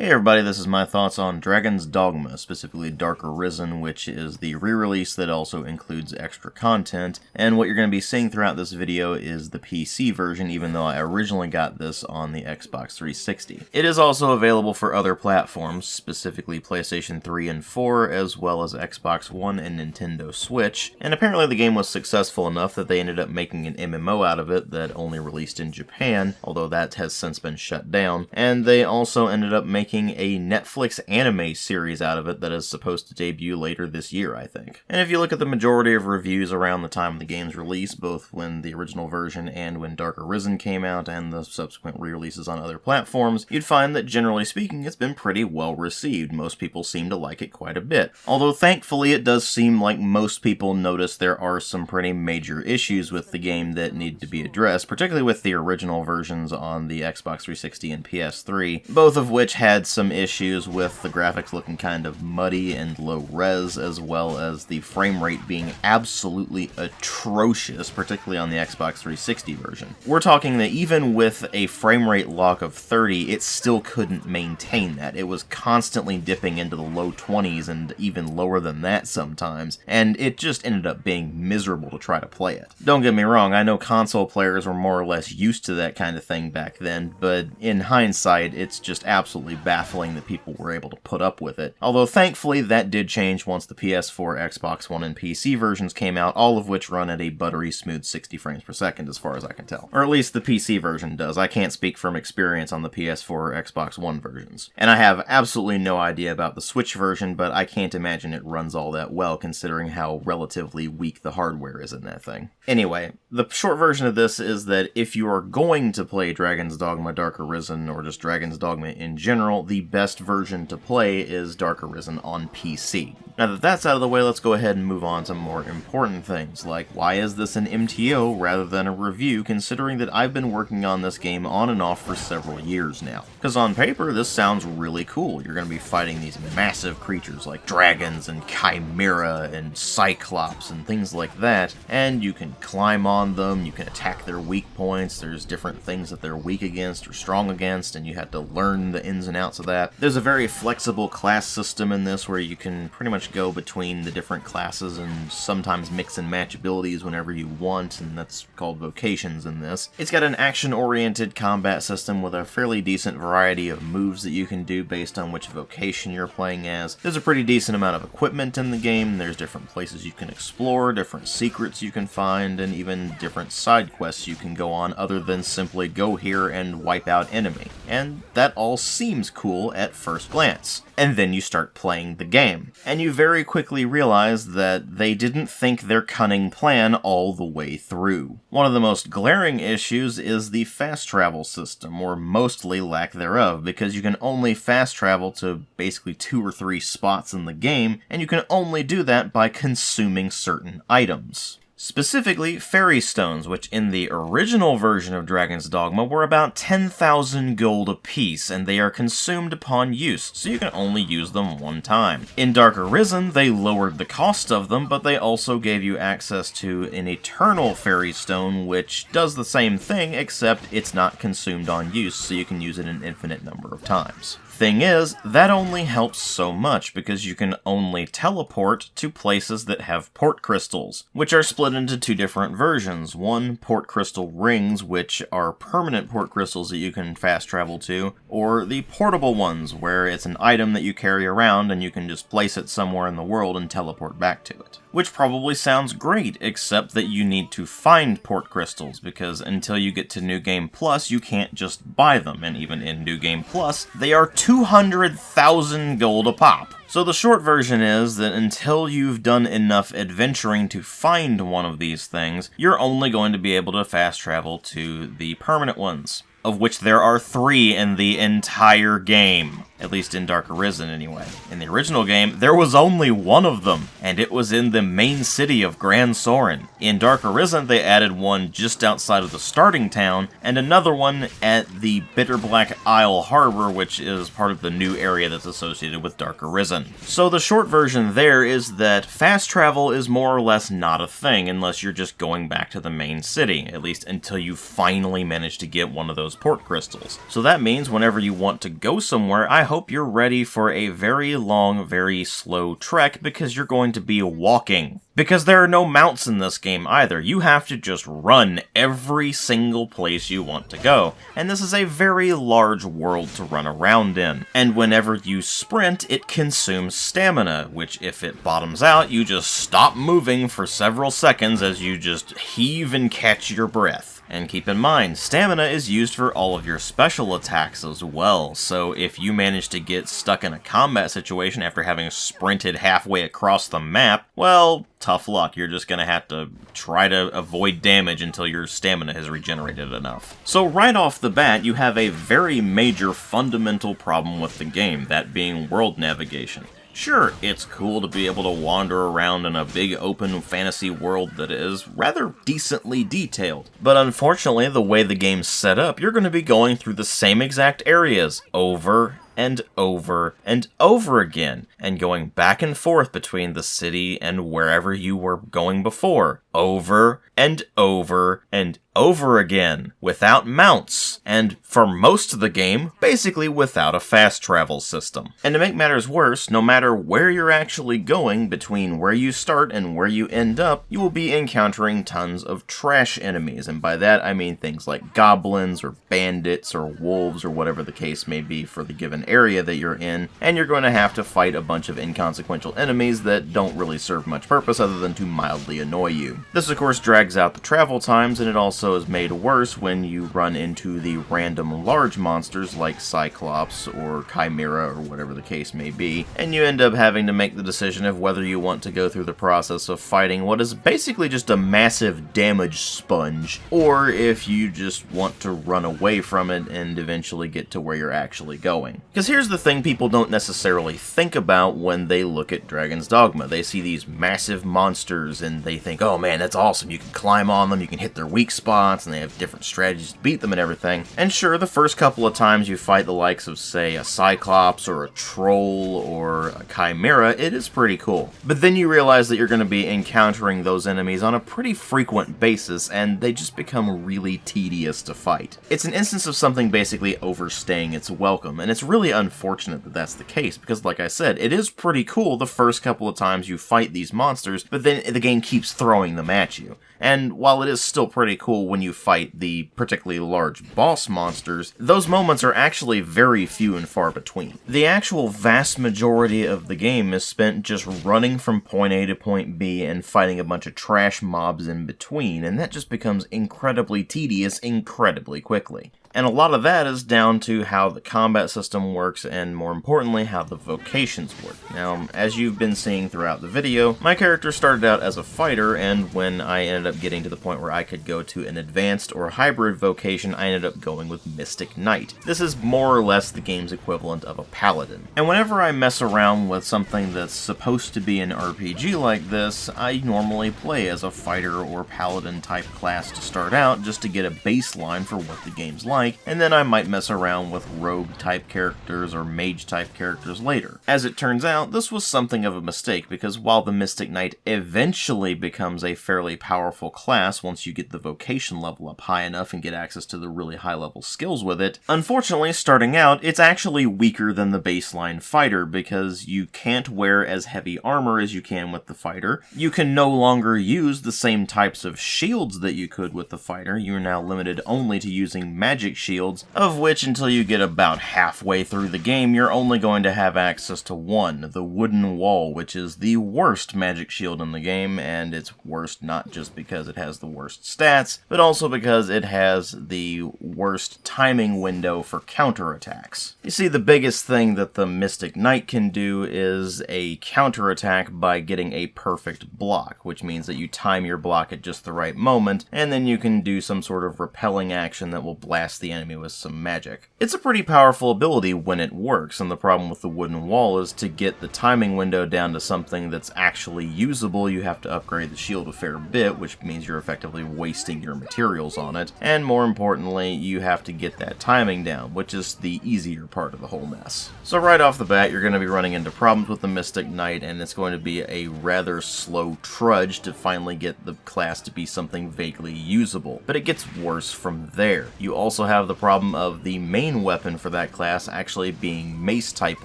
Hey everybody, this is my thoughts on Dragon's Dogma, specifically Dark Arisen, which is the re-release that also includes extra content, and what you're going to be seeing throughout this video is the PC version, even though I originally got this on the Xbox 360. It is also available for other platforms, specifically PlayStation 3 and 4, as well as Xbox One and Nintendo Switch, and apparently the game was successful enough that they ended up making an MMO out of it that only released in Japan, although that has since been shut down, and they also ended up making a Netflix anime series out of it that is supposed to debut later this year, I think. And if you look at the majority of reviews around the time of the game's release, both when the original version and when Dark Arisen came out and the subsequent re-releases on other platforms, you'd find that generally speaking it's been pretty well received. Most people seem to like it quite a bit. Although thankfully it does seem like most people notice there are some pretty major issues with the game that need to be addressed, particularly with the original versions on the Xbox 360 and PS3, both of which had some issues with the graphics looking kind of muddy and low res, as well as the frame rate being absolutely atrocious, particularly on the Xbox 360 version. We're talking that even with a frame rate lock of 30, it still couldn't maintain that. It was constantly dipping into the low 20s and even lower than that sometimes, and it just ended up being miserable to try to play it. Don't get me wrong, I know console players were more or less used to that kind of thing back then, but in hindsight, it's just absolutely baffling that people were able to put up with it. Although thankfully that did change once the PS4, Xbox One, and PC versions came out, all of which run at a buttery smooth 60 frames per second as far as I can tell. Or at least the PC version does. I can't speak from experience on the PS4 or Xbox One versions. And I have absolutely no idea about the Switch version, but I can't imagine it runs all that well considering how relatively weak the hardware is in that thing. Anyway, the short version of this is that if you are going to play Dragon's Dogma Dark Arisen, or just Dragon's Dogma in general, the best version to play is Dark Arisen on PC. Now that that's out of the way, let's go ahead and move on to more important things, like why is this an MTO rather than a review, considering that I've been working on this game on and off for several years now. Because on paper, this sounds really cool. You're going to be fighting these massive creatures like dragons and chimera and cyclops and things like that, and you can climb on them, you can attack their weak points, there's different things that they're weak against or strong against, and you have to learn the ins and outs of that. There's a very flexible class system in this where you can pretty much go between the different classes and sometimes mix and match abilities whenever you want, and that's called vocations in this. It's got an action-oriented combat system with a fairly decent variety of moves that you can do based on which vocation you're playing as. There's a pretty decent amount of equipment in the game, there's different places you can explore, different secrets you can find, and even different side quests you can go on other than simply go here and wipe out enemy. And that all seems cool at first glance. And then you start playing the game, and you very quickly realize that they didn't think their cunning plan all the way through. One of the most glaring issues is the fast travel system, or mostly lack thereof, because you can only fast travel to basically 2 or 3 spots in the game, and you can only do that by consuming certain items. Specifically, fairy stones, which in the original version of Dragon's Dogma were about 10,000 gold apiece, and they are consumed upon use, so you can only use them one time. In Dark Arisen, they lowered the cost of them, but they also gave you access to an eternal fairy stone, which does the same thing, except it's not consumed on use, so you can use it an infinite number of times. Thing is, that only helps so much because you can only teleport to places that have port crystals, which are split into 2 different versions. One, port crystal rings, which are permanent port crystals that you can fast travel to, or the portable ones, where it's an item that you carry around and you can just place it somewhere in the world and teleport back to it. Which probably sounds great, except that you need to find port crystals, because until you get to New Game Plus, you can't just buy them, and even in New Game Plus, they are 200,000 gold a pop. So the short version is that until you've done enough adventuring to find one of these things, you're only going to be able to fast travel to the permanent ones, of which there are 3 in the entire game. At least in Dark Arisen, anyway. In the original game, there was only 1 of them, and it was in the main city of Gran Soren. In Dark Arisen, they added one just outside of the starting town, and another one at the Bitterblack Isle Harbor, which is part of the new area that's associated with Dark Arisen. So the short version there is that fast travel is more or less not a thing unless you're just going back to the main city, at least until you finally manage to get one of those port crystals. So that means whenever you want to go somewhere, I hope you're ready for a very long, very slow trek because you're going to be walking. Because there are no mounts in this game either, you have to just run every single place you want to go, and this is a very large world to run around in. And whenever you sprint, it consumes stamina, which if it bottoms out, you just stop moving for several seconds as you just heave and catch your breath. And keep in mind, stamina is used for all of your special attacks as well, so if you manage to get stuck in a combat situation after having sprinted halfway across the map, well, tough luck. You're just gonna have to try to avoid damage until your stamina has regenerated enough. So right off the bat, you have a very major fundamental problem with the game, that being world navigation. Sure, it's cool to be able to wander around in a big open fantasy world that is rather decently detailed, but unfortunately the way the game's set up, you're going to be going through the same exact areas over and over and over again, and going back and forth between the city and wherever you were going before, over and over and over again, without mounts, and for most of the game, basically without a fast travel system. And to make matters worse, no matter where you're actually going, between where you start and where you end up, you will be encountering tons of trash enemies, and by that I mean things like goblins, or bandits, or wolves, or whatever the case may be for the given area that you're in, and you're going to have to fight a bunch of inconsequential enemies that don't really serve much purpose other than to mildly annoy you. This of course drags out the travel times, and it also is made worse when you run into the random large monsters like Cyclops or Chimera or whatever the case may be, and you end up having to make the decision of whether you want to go through the process of fighting what is basically just a massive damage sponge, or if you just want to run away from it and eventually get to where you're actually going. Because here's the thing people don't necessarily think about when they look at Dragon's Dogma. They see these massive monsters and they think, oh man, that's awesome, you can climb on them, you can hit their weak spots, and they have different strategies to beat them and everything. And sure, the first couple of times you fight the likes of, say, a Cyclops or a Troll or a Chimera, it is pretty cool. But then you realize that you're going to be encountering those enemies on a pretty frequent basis, and they just become really tedious to fight. It's an instance of something basically overstaying its welcome, and it's really unfortunate that that's the case, because like I said, it is pretty cool the first couple of times you fight these monsters, but then the game keeps throwing them at you. And while it is still pretty cool when you fight the particularly large boss monsters, those moments are actually very few and far between. The actual vast majority of the game is spent just running from point A to point B and fighting a bunch of trash mobs in between, and that just becomes incredibly tedious incredibly quickly. And a lot of that is down to how the combat system works, and more importantly, how the vocations work. Now, as you've been seeing throughout the video, my character started out as a fighter, and when I ended up getting to the point where I could go to an advanced or hybrid vocation, I ended up going with Mystic Knight. This is more or less the game's equivalent of a paladin. And whenever I mess around with something that's supposed to be an RPG like this, I normally play as a fighter or paladin type class to start out, just to get a baseline for what the game's like, and then I might mess around with rogue type characters or mage type characters later. As it turns out, this was something of a mistake, because while the Mystic Knight eventually becomes a fairly powerful class once you get the vocation level up high enough and get access to the really high level skills with it, unfortunately starting out it's actually weaker than the baseline fighter, because you can't wear as heavy armor as you can with the fighter. You can no longer use the same types of shields that you could with the fighter. You're now limited only to using magic shields, of which until you get about halfway through the game, you're only going to have access to one, the Wooden Wall, which is the worst magic shield in the game, and it's worst not just because it has the worst stats, but also because it has the worst timing window for counterattacks. You see, the biggest thing that the Mystic Knight can do is a counterattack by getting a perfect block, which means that you time your block at just the right moment, and then you can do some sort of repelling action that will blast the enemy with some magic. It's a pretty powerful ability when it works, and the problem with the Wooden Wall is to get the timing window down to something that's actually usable, you have to upgrade the shield a fair bit, which means you're effectively wasting your materials on it, and more importantly, you have to get that timing down, which is the easier part of the whole mess. So right off the bat, you're going to be running into problems with the Mystic Knight, and it's going to be a rather slow trudge to finally get the class to be something vaguely usable, but it gets worse from there. You also have the problem of the main weapon for that class actually being mace-type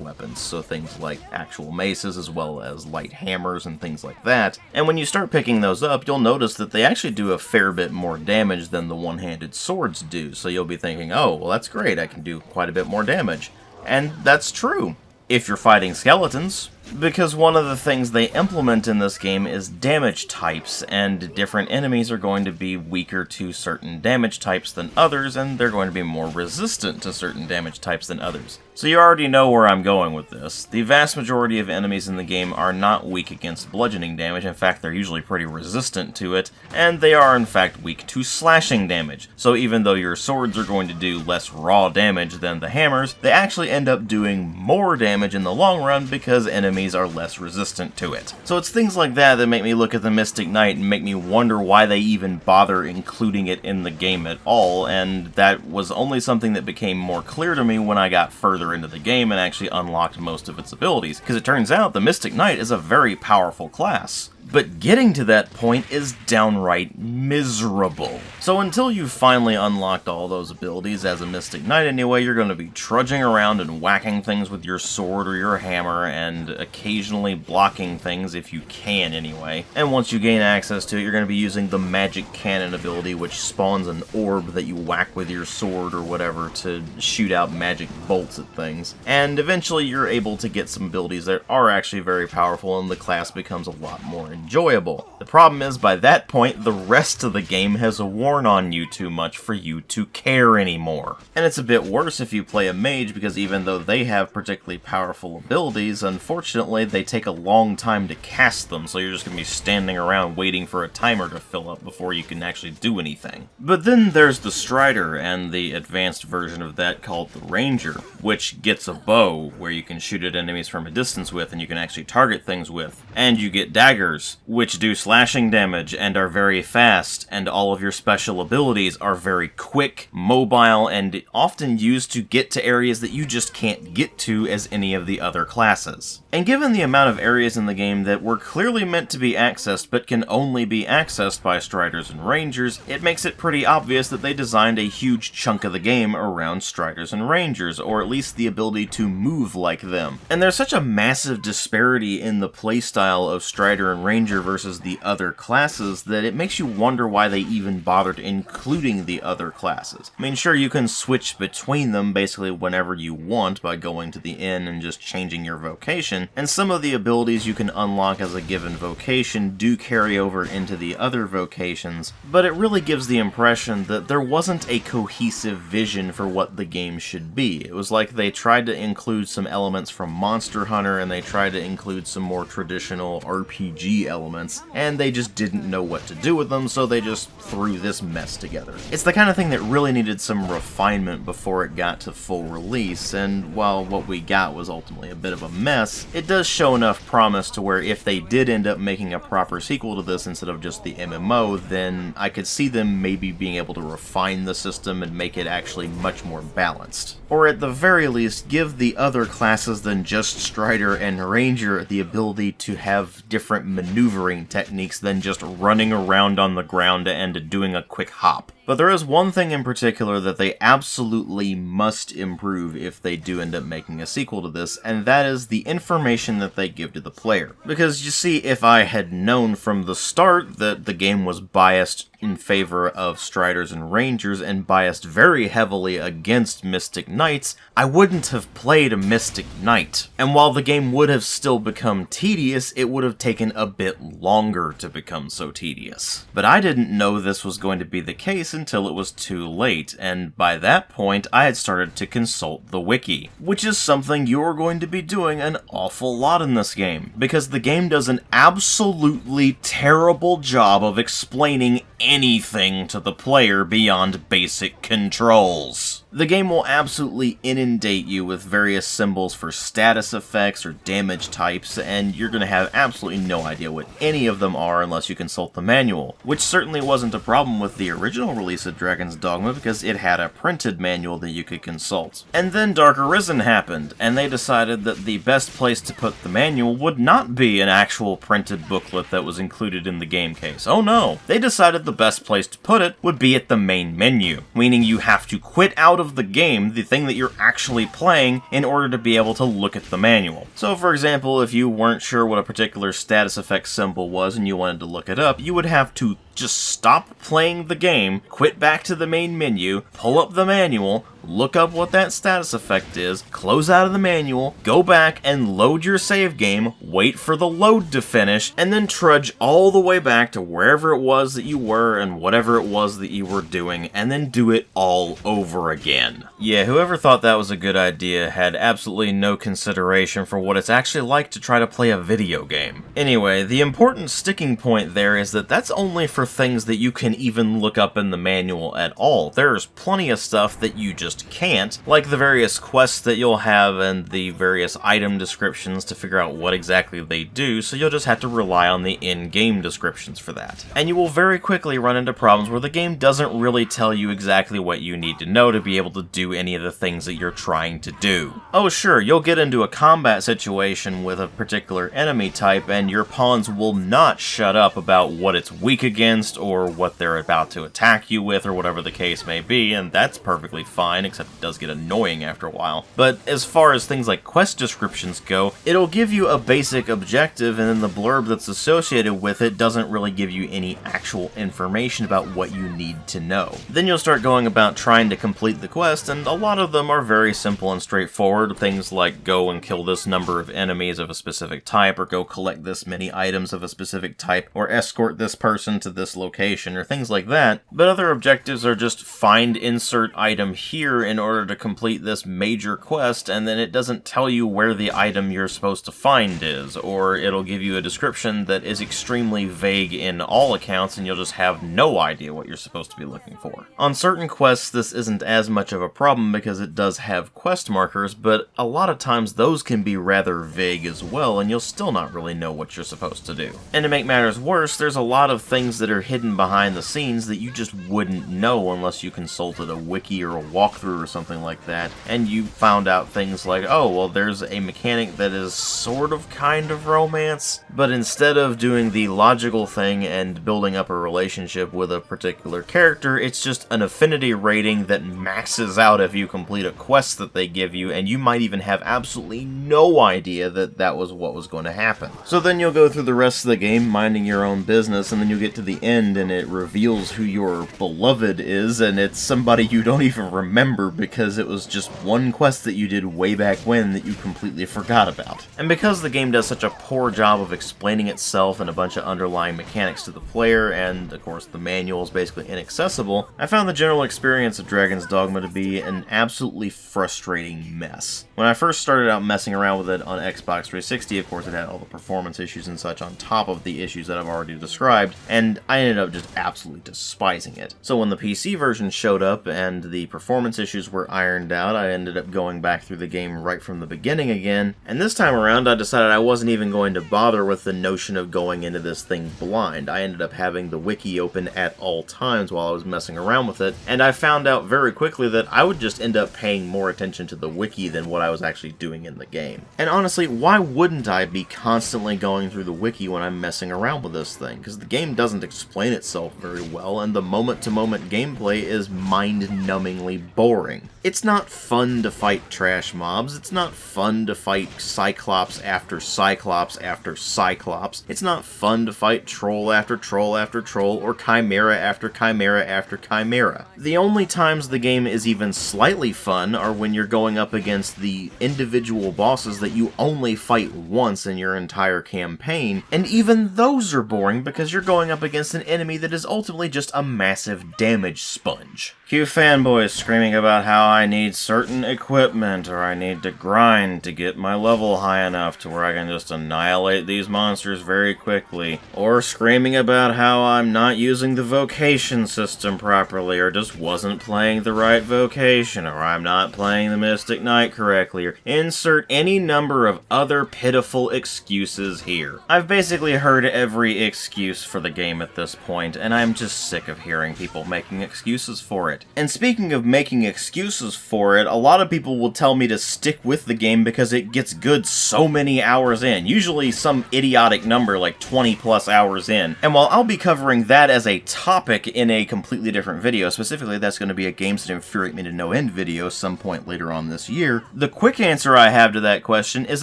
weapons, so things like actual maces as well as light hammers and things like that. And when you start picking those up, you'll notice that they actually do a fair bit more damage than the one-handed swords do, so you'll be thinking, oh, well that's great, I can do quite a bit more damage. And that's true, if you're fighting skeletons. Because one of the things they implement in this game is damage types, and different enemies are going to be weaker to certain damage types than others, and they're going to be more resistant to certain damage types than others. So you already know where I'm going with this. The vast majority of enemies in the game are not weak against bludgeoning damage. In fact, they're usually pretty resistant to it, and they are in fact weak to slashing damage. So even though your swords are going to do less raw damage than the hammers, they actually end up doing more damage in the long run because enemies are less resistant to it. So it's things like that that make me look at the Mystic Knight and make me wonder why they even bother including it in the game at all, and that was only something that became more clear to me when I got further into the game and actually unlocked most of its abilities, because it turns out the Mystic Knight is a very powerful class. But getting to that point is downright miserable. So until you've finally unlocked all those abilities as a Mystic Knight anyway, you're going to be trudging around and whacking things with your sword or your hammer, and occasionally blocking things if you can anyway. And once you gain access to it, you're going to be using the Magic Cannon ability, which spawns an orb that you whack with your sword or whatever to shoot out magic bolts at things. And eventually you're able to get some abilities that are actually very powerful, and the class becomes a lot more enjoyable. The problem is, by that point, the rest of the game has worn on you too much for you to care anymore. And it's a bit worse if you play a mage, because even though they have particularly powerful abilities, unfortunately they take a long time to cast them, so you're just going to be standing around waiting for a timer to fill up before you can actually do anything. But then there's the Strider, and the advanced version of that called the Ranger, which gets a bow where you can shoot at enemies from a distance with, and you can actually target things with. And you get daggers, which do slashing damage and are very fast, and all of your special abilities are very quick, mobile, and often used to get to areas that you just can't get to as any of the other classes. And given the amount of areas in the game that were clearly meant to be accessed but can only be accessed by Striders and Rangers, it makes it pretty obvious that they designed a huge chunk of the game around Striders and Rangers, or at least the ability to move like them. And there's such a massive disparity in the playstyle of Strider and Ranger versus the other classes that it makes you wonder why they even bothered including the other classes. I mean, sure, you can switch between them basically whenever you want by going to the inn and just changing your vocation, and some of the abilities you can unlock as a given vocation do carry over into the other vocations, but it really gives the impression that there wasn't a cohesive vision for what the game should be. It was like they tried to include some elements from Monster Hunter, and they tried to include some more traditional RPG elements, and they just didn't know what to do with them, so they just threw this mess together. It's the kind of thing that really needed some refinement before it got to full release, and while what we got was ultimately a bit of a mess, it does show enough promise to where if they did end up making a proper sequel to this instead of just the MMO, then I could see them maybe being able to refine the system and make it actually much more balanced. Or at the very least, give the other classes than just Strider and Ranger the ability to have different maneuvering techniques than just running around on the ground and doing a quick hop. But there is one thing in particular that they absolutely must improve if they do end up making a sequel to this, and that is the information that they give to the player. Because you see, if I had known from the start that the game was biased in favor of Striders and Rangers and biased very heavily against Mystic Knights, I wouldn't have played a Mystic Knight. And while the game would have still become tedious, it would have taken a bit longer to become so tedious. But I didn't know this was going to be the case until it was too late, and by that point I had started to consult the wiki, which is something you're going to be doing an awful lot in this game, because the game does an absolutely terrible job of explaining anything to the player beyond basic controls. The game will absolutely inundate you with various symbols for status effects or damage types, and you're going to have absolutely no idea what any of them are unless you consult the manual, which certainly wasn't a problem with the original release release of Dragon's Dogma because it had a printed manual that you could consult. And then Dark Arisen happened, and they decided that the best place to put the manual would not be an actual printed booklet that was included in the game case. Oh no! They decided the best place to put it would be at the main menu, meaning you have to quit out of the game, the thing that you're actually playing, in order to be able to look at the manual. So for example, if you weren't sure what a particular status effect symbol was and you wanted to look it up, you would have to just stop playing the game, quit back to the main menu, pull up the manual, look up what that status effect is, close out of the manual, go back and load your save game, wait for the load to finish, and then trudge all the way back to wherever it was that you were and whatever it was that you were doing, and then do it all over again. Yeah, whoever thought that was a good idea had absolutely no consideration for what it's actually like to try to play a video game. Anyway, the important sticking point there is that that's only for things that you can even look up in the manual at all. There's plenty of stuff that you just can't, like the various quests that you'll have and the various item descriptions to figure out what exactly they do, so you'll just have to rely on the in-game descriptions for that. And you will very quickly run into problems where the game doesn't really tell you exactly what you need to know to be able to do any of the things that you're trying to do. Oh sure, you'll get into a combat situation with a particular enemy type and your pawns will not shut up about what it's weak against or what they're about to attack you with or whatever the case may be, and that's perfectly fine, except it does get annoying after a while. But as far as things like quest descriptions go, it'll give you a basic objective and then the blurb that's associated with it doesn't really give you any actual information about what you need to know. Then you'll start going about trying to complete the quest, and a lot of them are very simple and straightforward, things like go and kill this number of enemies of a specific type, or go collect this many items of a specific type, or escort this person to this location, or things like that. But other objectives are just find insert item here in order to complete this major quest, and then it doesn't tell you where the item you're supposed to find is, or it'll give you a description that is extremely vague in all accounts and you'll just have no idea what you're supposed to be looking for. On certain quests this isn't as much of a problem because it does have quest markers, but a lot of times those can be rather vague as well and you'll still not really know what you're supposed to do. And to make matters worse, there's a lot of things that are hidden behind the scenes that you just wouldn't know unless you consulted a wiki or a walkthrough or something like that, and you found out things like, oh, well, there's a mechanic that is sort of kind of romance, but instead of doing the logical thing and building up a relationship with a particular character, it's just an affinity rating that maxes out if you complete a quest that they give you, and you might even have absolutely no idea that that was what was going to happen. So then you'll go through the rest of the game minding your own business, and then you get to the end and it reveals who your beloved is, and it's somebody you don't even remember because it was just one quest that you did way back when that you completely forgot about. And because the game does such a poor job of explaining itself and a bunch of underlying mechanics to the player, and of course the manual is basically inaccessible, I found the general experience of Dragon's Dogma to be an absolutely frustrating mess. When I first started out messing around with it on Xbox 360, of course it had all the performance issues and such on top of the issues that I've already described, and I ended up just absolutely despising it. So when the PC version showed up and the performance issues were ironed out, I ended up going back through the game right from the beginning again, and this time around I decided I wasn't even going to bother with the notion of going into this thing blind. I ended up having the wiki open at all times while I was messing around with it, and I found out very quickly that I would just end up paying more attention to the wiki than what I was actually doing in the game. And honestly, why wouldn't I be constantly going through the wiki when I'm messing around with this thing? Because the game doesn't explain itself very well, and the moment-to-moment gameplay is mind-numbingly boring. It's not fun to fight trash mobs, it's not fun to fight Cyclops after Cyclops after Cyclops, it's not fun to fight troll after troll after troll, or chimera after chimera after chimera. The only times the game is even slightly fun are when you're going up against the individual bosses that you only fight once in your entire campaign, and even those are boring because you're going up against an enemy that is ultimately just a massive damage sponge. Cue fanboys screaming about how I need certain equipment, or I need to grind to get my level high enough to where I can just annihilate these monsters very quickly, or screaming about how I'm not using the Vocation system properly, or just wasn't playing the right Vocation, or I'm not playing the Mystic Knight correctly, or insert any number of other pitiful excuses here. I've basically heard every excuse for the game at this point, and I'm just sick of hearing people making excuses for it. And speaking of making excuses for it, a lot of people will tell me to stick with the game because it gets good so many hours in, usually some idiotic number like 20 plus hours in. And while I'll be covering that as a topic in a completely different video, specifically that's going to be a Games That Infuriate Me to No End video some point later on this year, the quick answer I have to that question is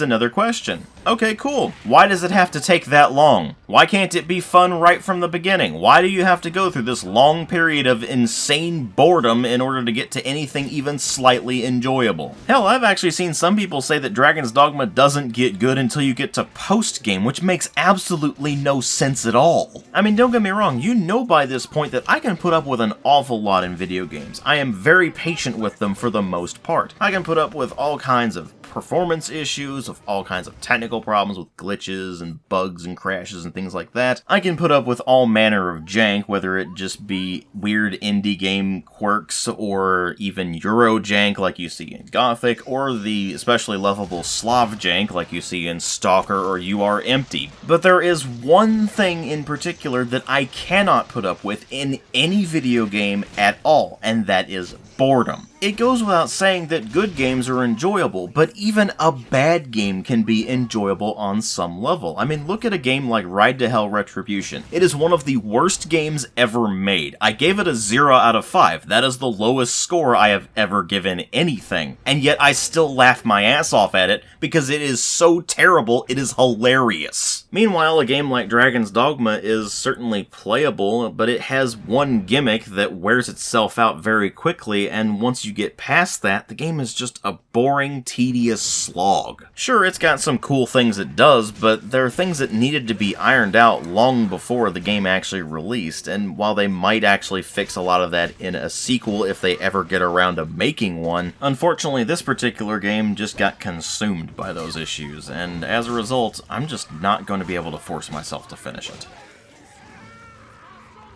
another question. Okay, cool. Why does it have to take that long? Why can't it be fun right from the beginning? Why do you have to go through this long period of insane boredom in order to get to anything even slightly enjoyable? Hell, I've actually seen some people say that Dragon's Dogma doesn't get good until you get to post-game, which makes absolutely no sense at all. I mean, don't get me wrong, you know by this point that I can put up with an awful lot in video games. I am very patient with them for the most part. I can put up with all kinds of performance issues, of all kinds of technical problems with glitches and bugs and crashes and things like that. I can put up with all manner of jank, whether it just be weird indie game quirks or even Euro jank like you see in Gothic, or the especially lovable Slav jank like you see in Stalker or You Are Empty. But there is one thing in particular that I cannot put up with in any video game at all, and that is boredom. It goes without saying that good games are enjoyable, but even a bad game can be enjoyable on some level. I mean, look at a game like Ride to Hell Retribution. It is one of the worst games ever made. I gave it a 0 out of 5. That is the lowest score I have ever given anything. And yet I still laugh my ass off at it because it is so terrible, it is hilarious. Meanwhile, a game like Dragon's Dogma is certainly playable, but it has one gimmick that wears itself out very quickly, and once you get past that, the game is just a boring, tedious slog. Sure, it's got some cool things it does, but there are things that needed to be ironed out long before the game actually released, and while they might actually fix a lot of that in a sequel if they ever get around to making one, unfortunately this particular game just got consumed by those issues, and as a result, I'm just not going to be able to force myself to finish it.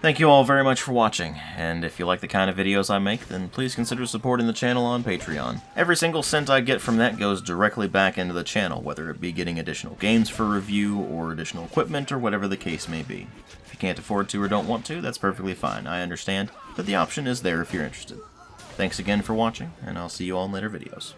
Thank you all very much for watching, and if you like the kind of videos I make, then please consider supporting the channel on Patreon. Every single cent I get from that goes directly back into the channel, whether it be getting additional games for review, or additional equipment, or whatever the case may be. If you can't afford to or don't want to, that's perfectly fine, I understand, but the option is there if you're interested. Thanks again for watching, and I'll see you all in later videos.